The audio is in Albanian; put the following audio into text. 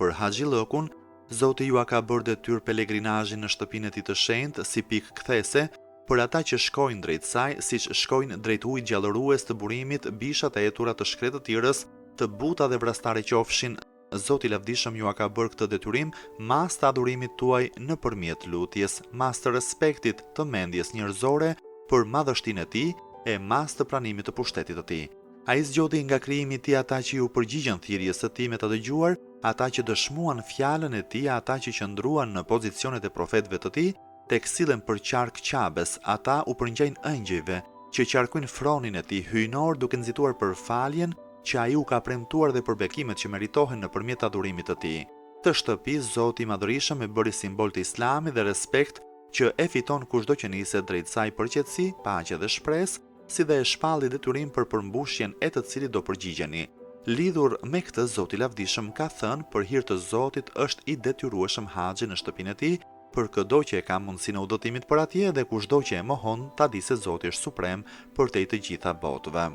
Për Haxhillëkun, Zoti ju ka bërë detyrë pelegrinazhin në shtëpinë e tij të shenjtë si pikë kthese për ata që shkojnë drejt saj, siç shkojnë drejt ujit gjallërues të burimit, bishat e etura të shkretë të tirës, të buta dhe vrastare qofshin. Zoti i lavdishëm ju ka bërë këtë detyrim mas të adhurimit tuaj nëpërmjet lutjes, mas të respektit të mendjes njerëzore për madhështinë e tij e mas të pranimit të pushtetit të tij. Ai zgjodhi nga krijimi i tij ata që ju përgjigjen thirrjes së tij me të dëgjuar, ata që dëshmuan fjalën e tij, ata që qëndruan në pozicionet e profetëve të tij, tek sillen për qark qabes, ata u përngjajnë ëngjëjve që qarkojnë fronin e tij hyjnor duke nxituar për faljen që ai u ka premtuar dhe për bekimet që meritohen nëpërmjet adhurimit të tij. Të shtëpi Zoti i Madhërisëm e bëri simbol të Islamit dhe respekt që e fiton kushdo që niset drejt saj për qetësi, paqe dhe shpresë, si dhe e shpalli detyrim për përmbushjen e të cilit do përgjigjeni. Lidhur me këtë, Zoti i Lavdishëm ka thënë për hir të Zotit është i detyrueshëm haxhi në shtëpinë e tij, për çdo që e ka mundësinë e udhëtimit për atje dhe kushdo që e mohon ta di se Zoti është suprem për te të gjitha botëve.